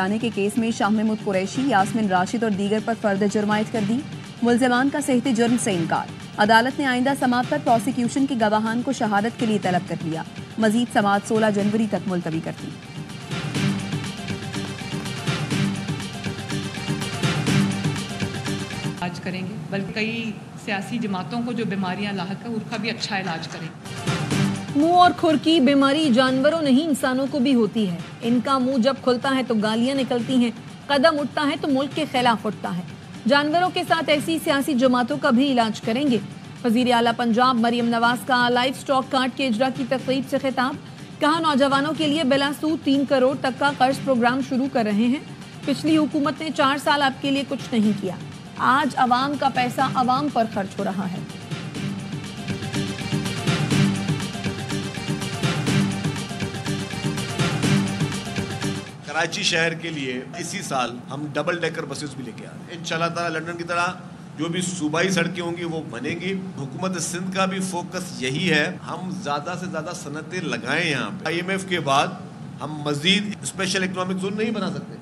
जलाने के केस में शाह महमूद कुरैशी, यास्मिन राशिद और दीगर पर फर्द जुर्म आयद कर दी। मुल्ज़िमान का सेहते जुर्म से इनकार। अदालत ने आइंदा समाअत पर प्रोसिक्यूशन के गवाहान को शहादत के लिए तलब कर लिया। मजीद समाअत 16 जनवरी तक मुलतवी कर दी। इलाज करेंगे, बल्कि कई सियासी जमातों को जो बीमारियां लाहक है उसका भी अच्छा इलाज करेंगे। मुंह और खुर की बीमारी जानवरों नहीं इंसानों को भी होती है। इनका मुंह जब खुलता है तो गालियां निकलती हैं, कदम उठता है तो मुल्क के खिलाफ उठता है। जानवरों के साथ ऐसी सियासी जमातों का भी इलाज करेंगे। वज़ीर आला पंजाब मरियम नवाज का लाइफ स्टॉक कार्ड के इजरा की तकरीब से खिताब। कहा, नौजवानों के लिए बिला सूद 3 करोड़ तक का कर्ज प्रोग्राम शुरू कर रहे हैं। पिछली हुकूमत ने 4 साल आपके लिए कुछ नहीं किया। आज अवाम का पैसा अवाम पर खर्च हो रहा है। कराची शहर के लिए इसी साल हम डबल डेकर बसेस भी लेके आ रहे हैं। इंशाल्लाह ताला लंदन की तरह जो भी सूबाई सड़कें होंगी वो बनेंगी। हुकूमत सिंध का भी फोकस यही है, हम ज्यादा से ज्यादा सनतें लगाएं। यहाँ पे IMF के बाद हम मजीद स्पेशल इकोनॉमिक जोन नहीं बना सकते।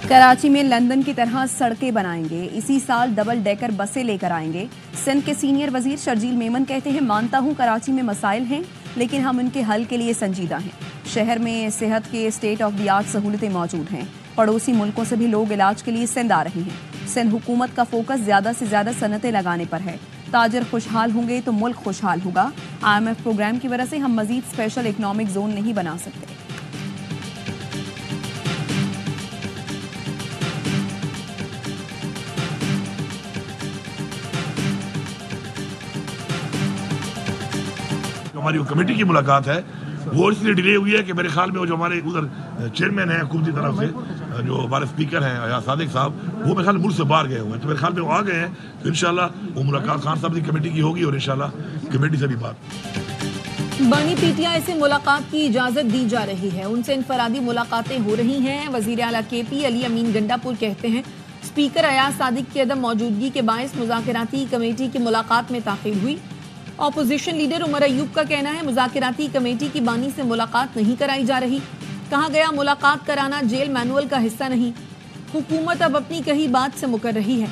कराची में लंदन की तरह सड़कें बनाएंगे। इसी साल डबल डेकर बसें लेकर आएंगे। सिंध के सीनियर वजीर शर्जील मेमन कहते हैं, मानता हूं कराची में मसाइल हैं, लेकिन हम उनके हल के लिए संजीदा हैं। शहर में सेहत के स्टेट ऑफ द आर्ट सहूलतें मौजूद हैं। पड़ोसी मुल्कों से भी लोग इलाज के लिए सिंध आ रहे हैं। सिंध हुकूमत का फोकस ज्यादा से ज्यादा सनतें लगाने पर है। ताजर खुशहाल होंगे तो मुल्क खुशहाल होगा। IMF प्रोग्राम की वजह से हम मजीद स्पेशल इकोनॉमिक जोन नहीं बना सकते। हमारी कमेटी की मुलाकात है वो इसलिए डिले हुई है कि मेरे ख्याल में वो जो हमारे उधर चेयरमैन है हुकूमत की तरफ से, जो हमारे स्पीकर हैं अयाज सादिक साहब, वो मेरे ख्याल मुल्क से बाहर गए हुए हैं। तो मेरे ख्याल में वो आ गए हैं, तो इंशाल्लाह वो मुलाकात खान साहब की कमेटी की होगी और इंशाल्लाह कमेटी से भी बात। बानी PTI से मुलाकात की इजाजत दी जा रही है। उनसे इनफरादी मुलाकातें हो रही हैं। वजीर आला KP अली अमीन गंडापुर कहते हैं, स्पीकर अयाज सादिक की अदम मौजूदगी के बायस मुज़ाकराती कमेटी की मुलाकात में ताख़ीर हुई। ऑपोजिशन लीडर उमर अयूब का कहना है, मुज़ाकराती कमेटी की बानी से मुलाकात नहीं कराई जा रही। कहा गया, मुलाकात कराना जेल मैनुअल का हिस्सा नहीं। हुकूमत अब अपनी कही बात से मुकर रही है।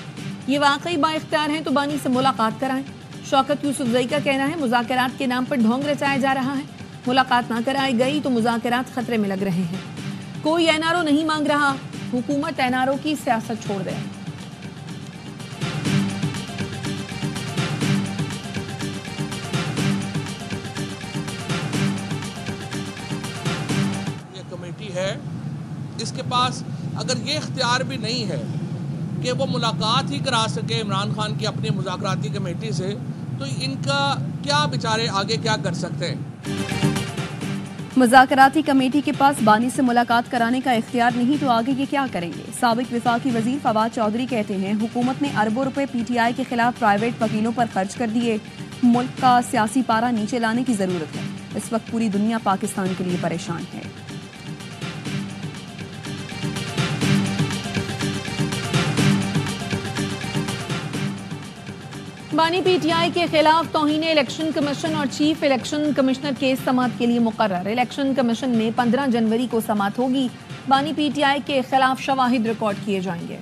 ये वाकई बाइख्तियार हैं तो बानी से मुलाकात कराएं। शौकत यूसुफजई का कहना है, मुज़ाकरात के नाम पर ढोंग रचाया जा रहा है। मुलाकात ना कराई गई तो मुज़ाकरात खतरे में लग रहे हैं। कोई NRO नहीं मांग रहा, हुकूमत NRO की सियासत छोड़ दे। है इसके पास अगर ये इख्तियार भी नहीं है कि वो मुलाकात ही करा सके इमरान खान की अपनी मुज़ाकराती कमेटी से, तो इनका क्या बेचारे आगे क्या कर सकते हैं। मुज़ाकराती कमेटी के पास बानी से मुलाकात कराने का इख्तियार नहीं तो आगे ये क्या करेंगे। साबिक विफाकी वजीर फवाद चौधरी कहते हैं, हुकूमत ने अरबों रुपए PTI के खिलाफ प्राइवेट वकीलों पर खर्च कर दिए। मुल्क का सियासी पारा नीचे लाने की जरूरत है। इस वक्त पूरी दुनिया पाकिस्तान के लिए परेशान है। बानी PTI के खिलाफ तौहीन इलेक्शन कमीशन और चीफ इलेक्शन कमिश्नर केस समाअत के लिए मुकर्रर। इलेक्शन कमीशन में 15 जनवरी को समाअत होगी। बानी PTI के खिलाफ शवाहिद रिकॉर्ड किए जाएंगे।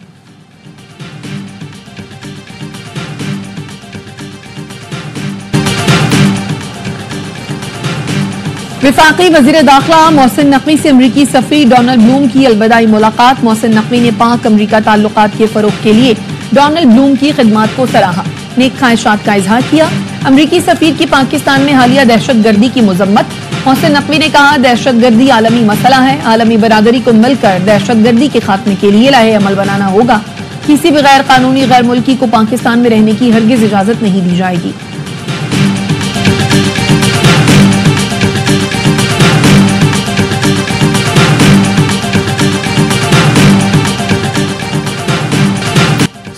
विफाकी वजीर दाखिला मोहसिन नकवी से अमरीकी सफीर डोनाल्ड ब्लूम की अलविदाई मुलाकात। मोहसिन नकवी ने पाक अमरीका ताल्लुकात के फरोग के लिए डोनाल्ड ब्लूम की खिदमत को सराहा, नेक ख्वाहिशात का इजहार किया। अमरीकी सफीर की पाकिस्तान में हालिया दहशतगर्दी की मजम्मत। मोहसिन नकवी ने कहा, दहशतगर्दी आलमी मसला है, आलमी बरादरी को मिलकर दहशतगर्दी के खात्मे के लिए लाहे अमल बनाना होगा। किसी भी गैर कानूनी गैर मुल्की को पाकिस्तान में रहने की हरगिज इजाजत नहीं दी जाएगी।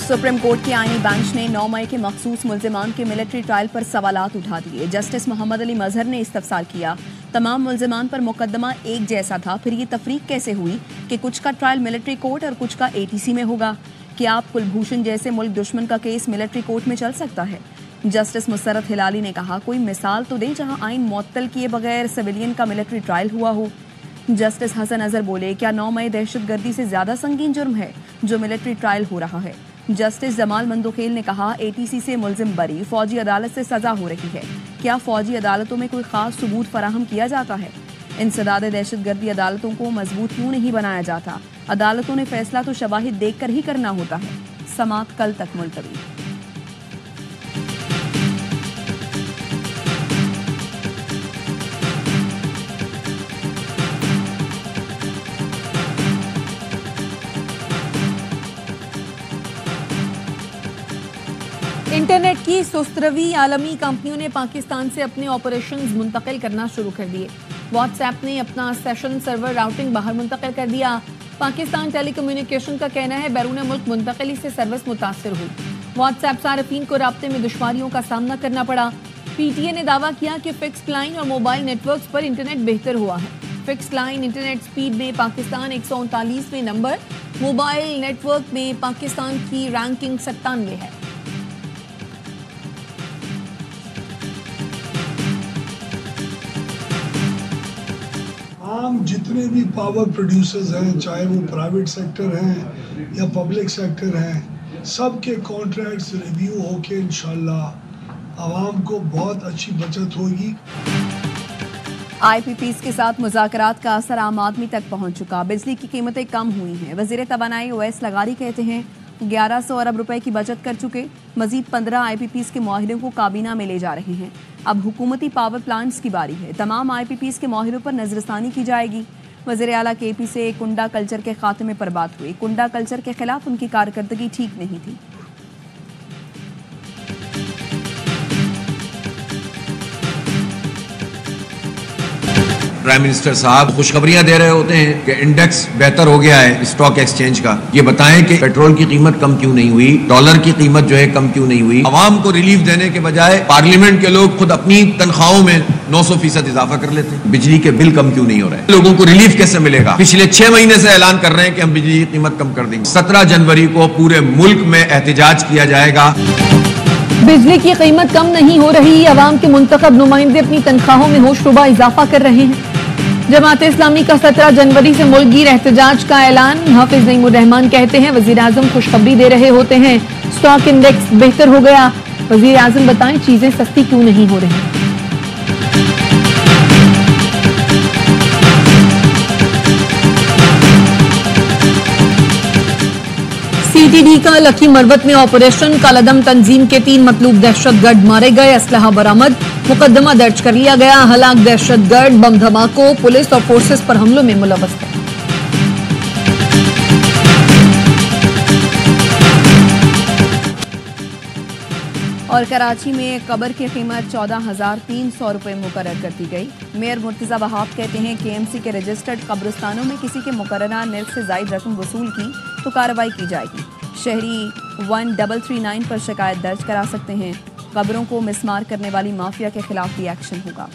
सुप्रीम कोर्ट के आईनी बेंच ने 9 मई के मखसूस मुल्जिमान के मिलिट्री ट्रायल पर सवालात उठा दिए। जस्टिस मोहम्मद अली मजहर ने इस्तफसाल किया, तमाम मुल्जिमान पर मुकदमा एक जैसा था, फिर ये तफरीक कैसे हुई कि कुछ का ट्रायल मिलिट्री कोर्ट और कुछ का ATC में होगा। क्या आप कुलभूषण जैसे मुल्क दुश्मन का केस मिलिट्री कोर्ट में चल सकता है? जस्टिस मुसरत हिलाली ने कहा, कोई मिसाल तो दें जहां आइन मुअत्तल किए बगैर सिविलियन का मिलिट्री ट्रायल हुआ हो। जस्टिस हसन अजहर बोले, क्या 9 मई दहशतगर्दी से ज्यादा संगीन जुर्म है जो मिलिट्री ट्रायल हो रहा है। जस्टिस जमाल मंदोखेल ने कहा, एटीसी से मुलजिम बरी, फौजी अदालत से सजा हो रही है। क्या फौजी अदालतों में कोई खास सबूत फराहम किया जाता है। इंसदाद दहशतगर्दी अदालतों को मजबूत क्यों नहीं बनाया जाता। अदालतों ने फैसला तो शवाहिद देखकर ही करना होता है। समात कल तक मुलतवी। इंटरनेट की सुस्तरवी आलमी कंपनियों ने पाकिस्तान से अपने ऑपरेशंस मुंतकिल करना शुरू कर दिए। व्हाट्सएप ने अपना सेशन सर्वर राउटिंग बाहर मुंतकिल कर दिया। पाकिस्तान टेलीकम्युनिकेशन का कहना है बैरून मुल्क मुंतकिली से सर्विस मुतासर हुई। व्हाट्सएप सार्फिन को राब्ते में दुश्वारियों का सामना करना पड़ा। पीटीए ने दावा किया कि फिक्स्ड लाइन और मोबाइल नेटवर्क्स पर इंटरनेट बेहतर हुआ है। फिक्स्ड लाइन इंटरनेट स्पीड में पाकिस्तान 139वें नंबर, मोबाइल नेटवर्क में पाकिस्तान की रैंकिंग 97 है। आम जितने भी पावर प्रोड्यूसर्स हैं, चाहे वो प्राइवेट सेक्टर हैं या पब्लिक सेक्टर हैं, सबके कॉन्ट्रैक्ट्स रिव्यू होके इंशाल्लाह आवाम को बहुत अच्छी बचत होगी। आईपीपीज के साथ मुज़ाकरात का असर आम आदमी तक पहुंच चुका। बिजली की कीमतें कम हुई हैं। वज़ीर तवानाई ओवैस लगारी कहते हैं 1100 अरब रुपए की बचत कर चुके। मजीद 15 आईपीपीज के मुआहिदों को काबीना में ले जा रहे हैं। अब हुकूमती पावर प्लांट्स की बारी है। तमाम आईपीपीज के मुआहिदों पर नजरसानी की जाएगी। वज़ीर आला केपी से कुंडा कल्चर के खात्मे पर बात हुई। कुंडा कल्चर के खिलाफ उनकी कारकर्दगी ठीक नहीं थी। प्राइम मिनिस्टर साहब खुशखबरियां दे रहे होते हैं कि इंडेक्स बेहतर हो गया है स्टॉक एक्सचेंज का। ये बताएं कि पेट्रोल की कीमत कम क्यों नहीं हुई, डॉलर की कीमत जो है कम क्यों नहीं हुई। आवाम को रिलीफ देने के बजाय पार्लियामेंट के लोग खुद अपनी तनख्वाहों में 900% इजाफा कर लेते हैं। बिजली के बिल कम क्यों नहीं हो रहे, लोगों को रिलीफ कैसे मिलेगा। पिछले 6 महीने से ऐलान कर रहे हैं कि हम बिजली की कीमत कम कर देंगे। 17 जनवरी को पूरे मुल्क में एहतजाज किया जाएगा। बिजली की कीमत कम नहीं हो रही। अवाम के मुंतखब नुमाइंदे अपनी तनख्वाहों में होशरुबा इजाफा कर रहे हैं। जमात इस्लामी का 17 जनवरी से मुल्कगीर एहतजाज का ऐलान। हाफिज नईमुर रहमान कहते हैं वजीर आजम खुशखबरी दे रहे होते हैं। स्टॉक इंडेक्स बेहतर हो गया। वजीर आजम बताएं चीजें सस्ती क्यों नहीं हो रही। सीटीडी का लकी मरवत में ऑपरेशन। कालादम तंजीम के 3 मतलूब दहशतगर्द मारे गए। असलहा बरामद। मुकदमा दर्ज कर लिया गया। हलाक दहशतगर्द बम धमाकों, पुलिस और फोर्सेस पर हमलों में मुलव्वस थे। और कराची में कब्र की कीमत 14,300 रुपए मुकर्रर कर दी गई। मेयर मुर्तजा वहाब कहते हैं केएमसी के रजिस्टर्ड कब्रिस्तानों में किसी के मुकर्ररा निर्ख से जायद रकम वसूल की तो कार्रवाई की जाएगी। शहरी 1339 पर शिकायत दर्ज करा सकते हैं। कब्रों को मिसमार करने वाली माफिया के खिलाफ भी एक्शन होगा।